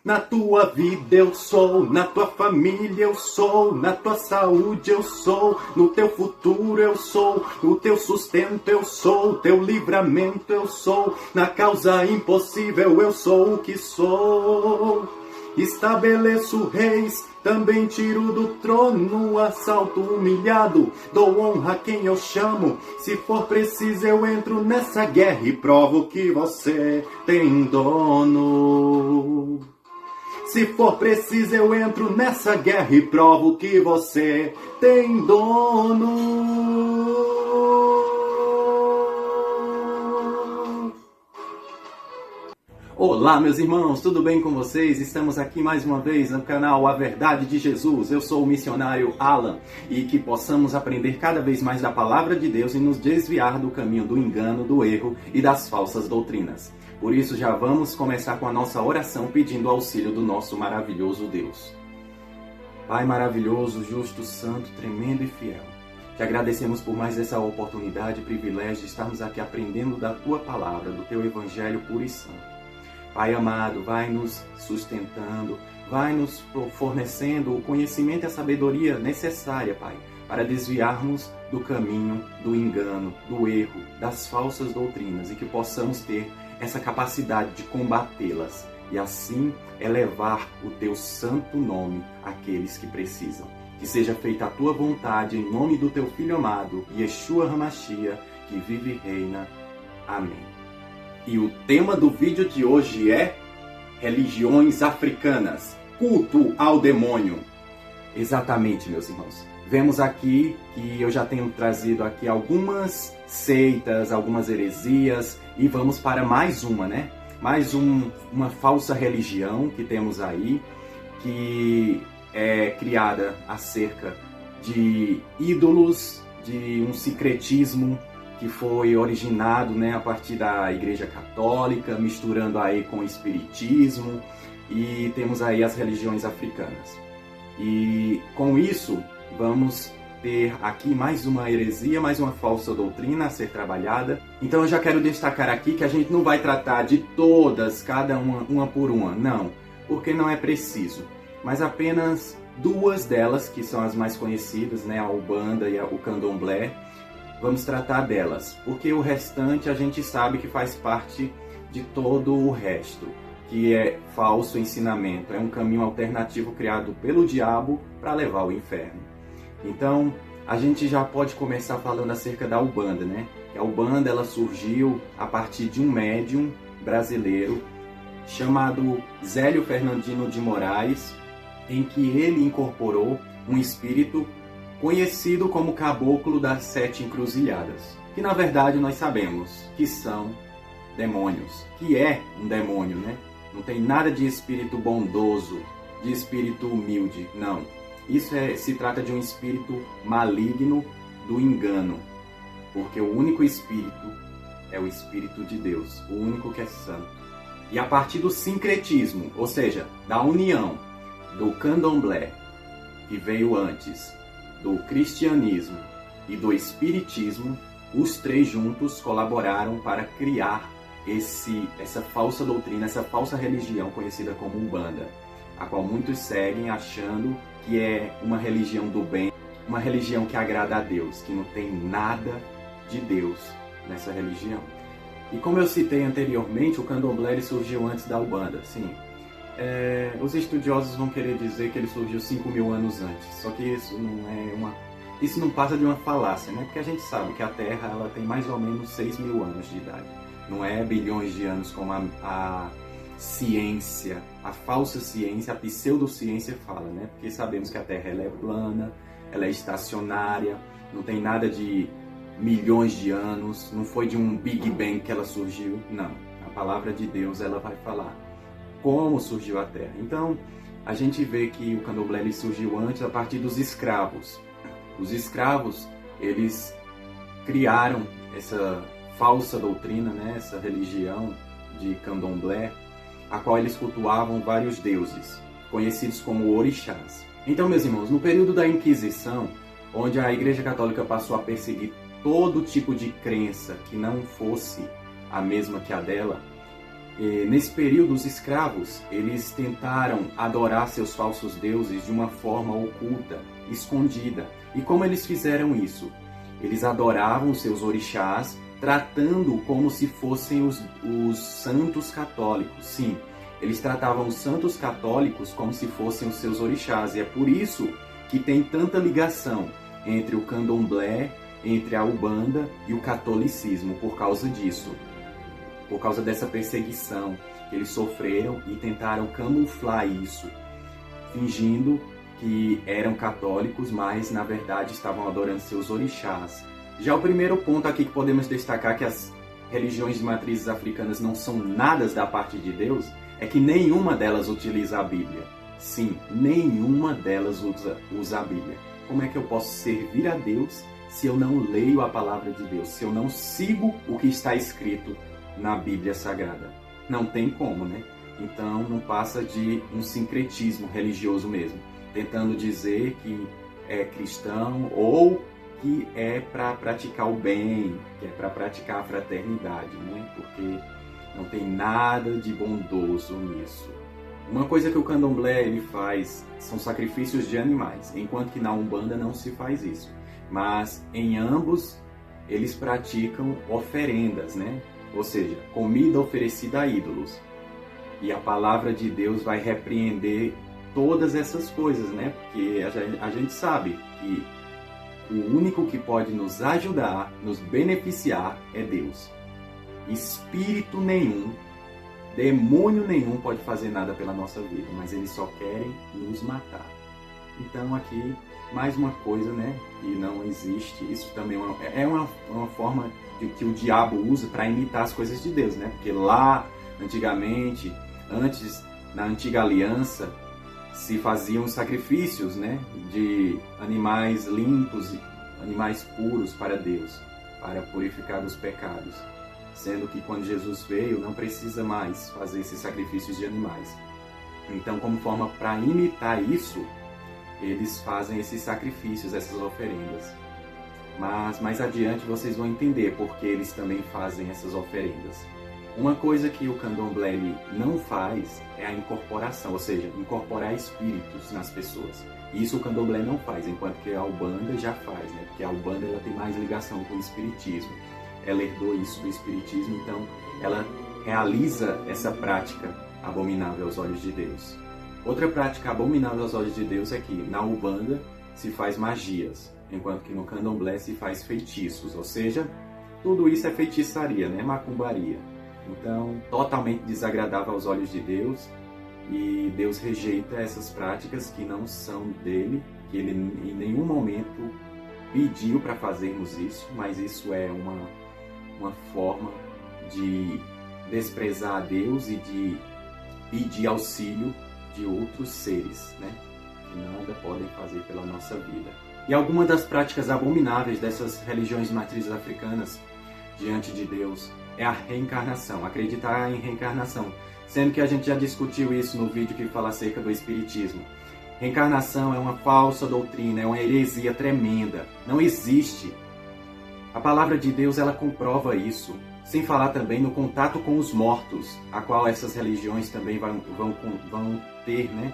Na tua vida eu sou, na tua família eu sou, na tua saúde eu sou, no teu futuro eu sou, no teu sustento eu sou, teu livramento eu sou, na causa impossível eu sou o que sou. Estabeleço reis, também tiro do trono, assalto humilhado, dou honra a quem eu chamo. Se for preciso eu entro nessa guerra e provo que você tem dono. Se for preciso eu entro nessa guerra e provo que você tem dono. Olá meus irmãos, tudo bem com vocês? Estamos aqui mais uma vez no canal A Verdade de Jesus. Eu sou o missionário Alan e que possamos aprender cada vez mais da Palavra de Deus e nos desviar do caminho do engano, do erro e das falsas doutrinas. Por isso já vamos começar com a nossa oração pedindo auxílio do nosso maravilhoso Deus. Pai maravilhoso, justo, santo, tremendo e fiel, te agradecemos por mais essa oportunidade e privilégio de estarmos aqui aprendendo da Tua Palavra, do Teu Evangelho puro e santo. Pai amado, vai nos sustentando, vai nos fornecendo o conhecimento e a sabedoria necessária, Pai, para desviarmos do caminho, do engano, do erro, das falsas doutrinas e que possamos ter essa capacidade de combatê-las e assim elevar o Teu santo nome àqueles que precisam. Que seja feita a Tua vontade em nome do Teu Filho amado, Yeshua HaMashiach, que vive e reina. Amém. E o tema do vídeo de hoje é religiões africanas, culto ao demônio. Exatamente, meus irmãos. Vemos aqui que eu já tenho trazido aqui algumas seitas, algumas heresias e vamos para mais uma, né? Uma falsa religião que temos aí, que é criada acerca de ídolos, de um sincretismo que foi originado, né, a partir da Igreja Católica, misturando aí com o Espiritismo, e temos aí as religiões africanas. E com isso, vamos ter aqui mais uma heresia, mais uma falsa doutrina a ser trabalhada. Então eu já quero destacar aqui que a gente não vai tratar de todas, cada uma por uma, não, porque não é preciso, mas apenas duas delas, que são as mais conhecidas, né, a Umbanda e o Candomblé. Vamos tratar delas, porque o restante a gente sabe que faz parte de todo o resto, que é falso ensinamento, é um caminho alternativo criado pelo diabo para levar ao inferno. Então, a gente já pode começar falando acerca da Umbanda, né? A Umbanda, ela surgiu a partir de um médium brasileiro chamado Zélio Fernandino de Moraes, em que ele incorporou um espírito conhecido como Caboclo das Sete Encruzilhadas, que na verdade nós sabemos que são demônios, que é um demônio, né? Não tem nada de espírito bondoso, de espírito humilde, não. Isso se trata de um espírito maligno do engano, porque o único espírito é o Espírito de Deus, o único que é santo. E a partir do sincretismo, ou seja, da união do candomblé, que veio antes do cristianismo e do espiritismo, os três juntos colaboraram para criar essa falsa doutrina, essa falsa religião conhecida como Umbanda, a qual muitos seguem achando que é uma religião do bem, uma religião que agrada a Deus, que não tem nada de Deus nessa religião. E como eu citei anteriormente, o candomblé surgiu antes da Umbanda, sim. Os estudiosos vão querer dizer que ele surgiu 5.000 anos antes, só que isso não passa de uma falácia, né? Porque a gente sabe que a Terra ela tem mais ou menos 6.000 anos de idade, não é bilhões de anos como a ciência, a falsa ciência, a pseudociência fala, né? Porque sabemos que a Terra ela é plana, ela é estacionária, não tem nada de milhões de anos, não foi de um Big Bang que ela surgiu, não. A palavra de Deus ela vai falar como surgiu a Terra. Então, a gente vê que o candomblé ele surgiu antes a partir dos escravos. Os escravos, eles criaram essa falsa doutrina, né? Essa religião de candomblé, a qual eles cultuavam vários deuses, conhecidos como orixás. Então, meus irmãos, no período da Inquisição, onde a Igreja Católica passou a perseguir todo tipo de crença que não fosse a mesma que a dela, Nesse período, os escravos, eles tentaram adorar seus falsos deuses de uma forma oculta, escondida. E como eles fizeram isso? Eles adoravam seus orixás, tratando como se fossem os santos católicos. Sim, eles tratavam os santos católicos como se fossem os seus orixás. E é por isso que tem tanta ligação entre o candomblé, entre a Umbanda e o catolicismo, por causa disso. Por causa dessa perseguição que eles sofreram e tentaram camuflar isso, fingindo que eram católicos, mas na verdade estavam adorando seus orixás. Já o primeiro ponto aqui que podemos destacar, que as religiões de matrizes africanas não são nada da parte de Deus, é que nenhuma delas utiliza a Bíblia. Sim, nenhuma delas usa a Bíblia. Como é que eu posso servir a Deus se eu não leio a palavra de Deus, se eu não sigo o que está escrito na Bíblia Sagrada? Não tem como, né? Então não passa de um sincretismo religioso mesmo, tentando dizer que é cristão ou que é para praticar o bem, que é para praticar a fraternidade, né? Porque não tem nada de bondoso nisso. Uma coisa que o candomblé ele faz são sacrifícios de animais, enquanto que na Umbanda não se faz isso. Mas em ambos eles praticam oferendas, né? Ou seja, comida oferecida a ídolos. E a palavra de Deus vai repreender todas essas coisas, né? Porque a gente sabe que o único que pode nos ajudar, nos beneficiar, é Deus. Espírito nenhum, demônio nenhum pode fazer nada pela nossa vida, mas eles só querem nos matar. Então aqui, mais uma coisa, né, que não existe. Isso também é uma forma que o diabo usa para imitar as coisas de Deus, né? Porque lá, antigamente, antes, na antiga aliança, se faziam sacrifícios, né, de animais limpos, animais puros para Deus, para purificar dos pecados. Sendo que quando Jesus veio, não precisa mais fazer esses sacrifícios de animais. Então, como forma para imitar isso, eles fazem esses sacrifícios, essas oferendas. Mas mais adiante vocês vão entender porque eles também fazem essas oferendas. Uma coisa que o candomblé não faz é a incorporação, ou seja, incorporar espíritos nas pessoas. E isso o candomblé não faz, enquanto que a Umbanda já faz, né? Porque a Umbanda ela tem mais ligação com o espiritismo. Ela herdou isso do espiritismo, então ela realiza essa prática abominável aos olhos de Deus. Outra prática abominável aos olhos de Deus é que na Umbanda se faz magias, enquanto que no candomblé se faz feitiços, ou seja, tudo isso é feitiçaria, né? Macumbaria. Então, totalmente desagradável aos olhos de Deus, e Deus rejeita essas práticas que não são dele, que ele em nenhum momento pediu para fazermos isso, mas isso é uma forma de desprezar a Deus e de pedir auxílio de outros seres, né? Que nada podem fazer pela nossa vida. E alguma das práticas abomináveis dessas religiões matrizes africanas diante de Deus é a reencarnação, acreditar em reencarnação, sendo que a gente já discutiu isso no vídeo que fala acerca do espiritismo. Reencarnação é uma falsa doutrina, é uma heresia tremenda, não existe. A palavra de Deus ela comprova isso, sem falar também no contato com os mortos, a qual essas religiões também vão ter, né?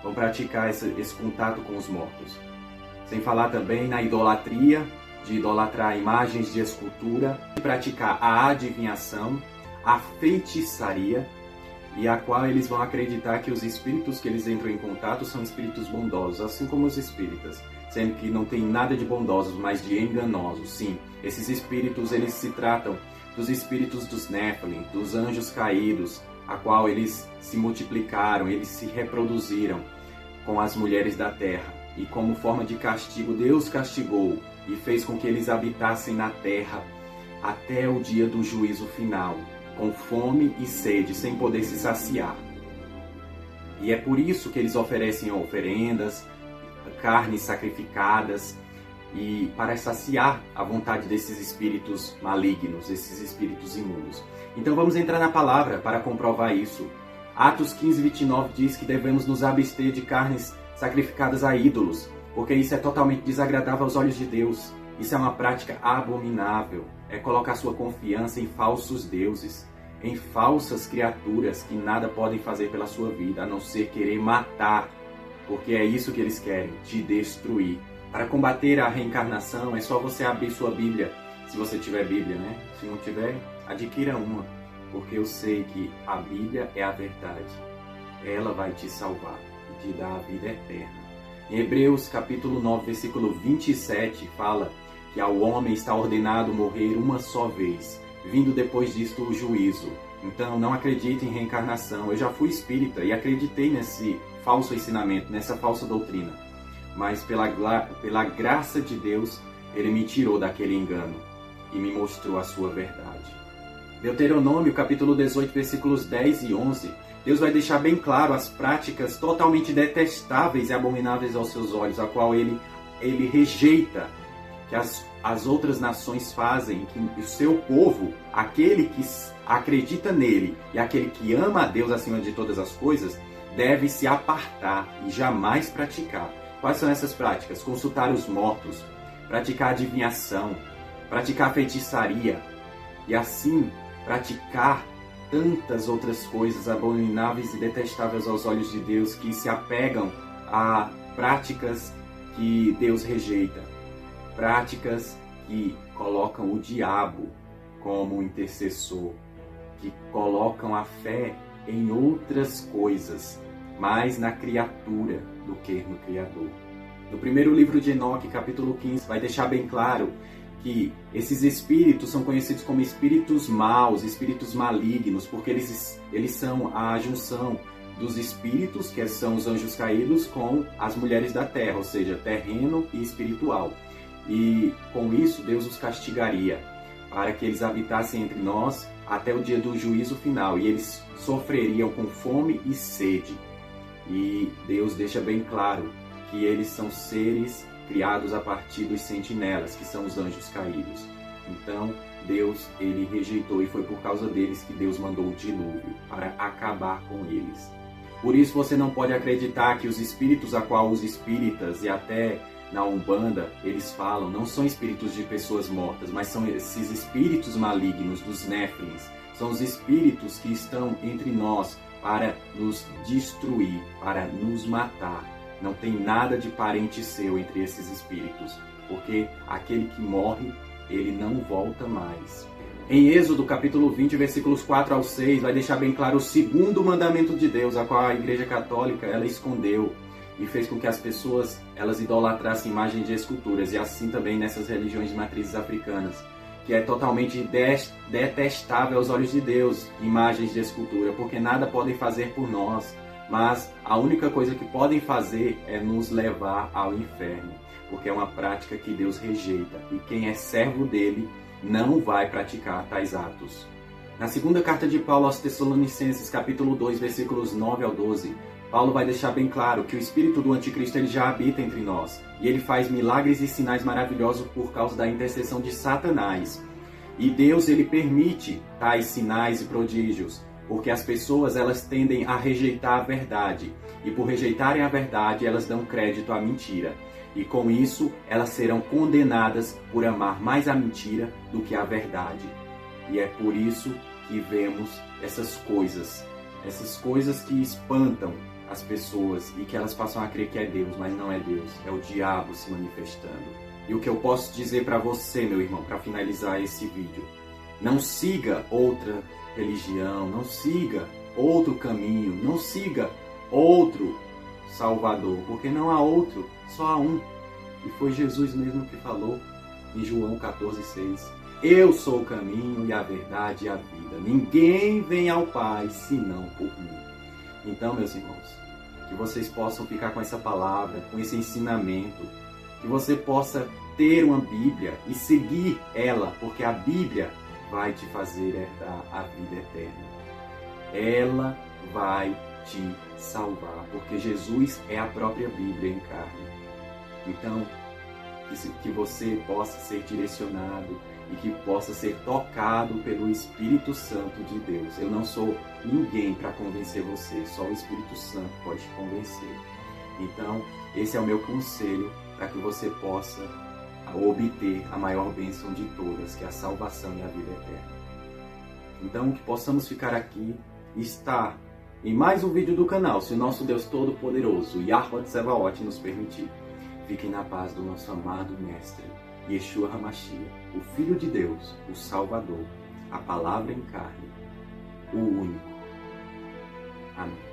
Vão praticar esse contato com os mortos. Sem falar também na idolatria, de idolatrar imagens de escultura, de praticar a adivinhação, a feitiçaria, e a qual eles vão acreditar que os espíritos que eles entram em contato são espíritos bondosos, assim como os espíritas, sendo que não tem nada de bondosos, mas de enganosos. Sim, esses espíritos eles se tratam dos espíritos dos Nephilim, dos anjos caídos, a qual eles se multiplicaram, eles se reproduziram com as mulheres da terra. E como forma de castigo, Deus castigou e fez com que eles habitassem na terra até o dia do juízo final, com fome e sede, sem poder se saciar. E é por isso que eles oferecem oferendas, carnes sacrificadas, e para saciar a vontade desses espíritos malignos, esses espíritos imundos. Então vamos entrar na palavra para comprovar isso. Atos 15:29 diz que devemos nos abster de carnes sacrificadas a ídolos, porque isso é totalmente desagradável aos olhos de Deus. Isso é uma prática abominável, é colocar sua confiança em falsos deuses, em falsas criaturas que nada podem fazer pela sua vida, a não ser querer matar, porque é isso que eles querem, te destruir. Para combater a reencarnação, é só você abrir sua Bíblia, se você tiver Bíblia, né? Se não tiver, adquira uma, porque eu sei que a Bíblia é a verdade. Ela vai te salvar e te dar a vida eterna. Em Hebreus capítulo 9, versículo 27, fala que ao homem está ordenado morrer uma só vez, vindo depois disto o juízo. Então, não acredite em reencarnação. Eu já fui espírita e acreditei nesse falso ensinamento, nessa falsa doutrina. Mas pela graça de Deus, Ele me tirou daquele engano e me mostrou a sua verdade. Deuteronômio capítulo 18, versículos 10 e 11, Deus vai deixar bem claro as práticas totalmente detestáveis e abomináveis aos seus olhos, a qual Ele rejeita, que as outras nações fazem, que o seu povo, aquele que acredita nele e aquele que ama a Deus acima de todas as coisas, deve se apartar e jamais praticar. Quais são essas práticas? Consultar os mortos, praticar adivinhação, praticar feitiçaria e assim praticar tantas outras coisas abomináveis e detestáveis aos olhos de Deus, que se apegam a práticas que Deus rejeita. Práticas que colocam o diabo como intercessor, que colocam a fé em outras coisas, mais na criatura do que no Criador. No primeiro livro de Enoque, capítulo 15, vai deixar bem claro que esses espíritos são conhecidos como espíritos maus, espíritos malignos, porque eles são a junção dos espíritos, que são os anjos caídos, com as mulheres da terra, ou seja, terreno e espiritual. E com isso Deus os castigaria, para que eles habitassem entre nós até o dia do juízo final, e eles sofreriam com fome e sede. E Deus deixa bem claro que eles são seres criados a partir dos sentinelas, que são os anjos caídos. Então Deus, ele rejeitou, e foi por causa deles que Deus mandou o dilúvio, para acabar com eles. Por isso você não pode acreditar que os espíritos a qual os espíritas e até na Umbanda eles falam, não são espíritos de pessoas mortas, mas são esses espíritos malignos dos Néfilins. São os espíritos que estão entre nós para nos destruir, para nos matar. Não tem nada de parente seu entre esses espíritos, porque aquele que morre, ele não volta mais. Em Êxodo capítulo 20, versículos 4 ao 6, vai deixar bem claro o segundo mandamento de Deus, a qual a Igreja Católica ela escondeu e fez com que as pessoas elas idolatrassem imagens de esculturas, e assim também nessas religiões de matrizes africanas, que é totalmente detestável aos olhos de Deus, imagens de escultura, porque nada podem fazer por nós, mas a única coisa que podem fazer é nos levar ao inferno, porque é uma prática que Deus rejeita, e quem é servo dele não vai praticar tais atos. Na segunda carta de Paulo aos Tessalonicenses, capítulo 2, versículos 9 ao 12, Paulo vai deixar bem claro que o espírito do anticristo ele já habita entre nós, e ele faz milagres e sinais maravilhosos por causa da intercessão de Satanás. E Deus ele permite tais sinais e prodígios, porque as pessoas elas tendem a rejeitar a verdade, e por rejeitarem a verdade elas dão crédito à mentira. E com isso elas serão condenadas por amar mais a mentira do que a verdade. E é por isso que vemos essas coisas que espantam as pessoas e que elas passam a crer que é Deus, mas não é Deus, é o diabo se manifestando. E o que eu posso dizer para você, meu irmão, para finalizar esse vídeo, não siga outra religião, não siga outro caminho, não siga outro Salvador, porque não há outro, só há um. E foi Jesus mesmo que falou em João 14,6. Eu sou o caminho e a verdade e a vida. Ninguém vem ao Pai senão por mim. Então, meus irmãos, que vocês possam ficar com essa palavra, com esse ensinamento, que você possa ter uma Bíblia e seguir ela, porque a Bíblia vai te fazer herdar a vida eterna. Ela vai te salvar, porque Jesus é a própria Bíblia em carne. Então, que você possa ser direcionado e que possa ser tocado pelo Espírito Santo de Deus. Eu não sou ninguém para convencer você, só o Espírito Santo pode te convencer. Então, esse é o meu conselho para que você possa obter a maior bênção de todas, que é a salvação e a vida eterna. Então, que possamos ficar aqui e estar em mais um vídeo do canal, se o nosso Deus Todo-Poderoso, Yahweh Tsebaot, nos permitir. Fiquem na paz do nosso amado Mestre, Yeshua HaMashiach, o Filho de Deus, o Salvador, a Palavra em carne, o único. Amém.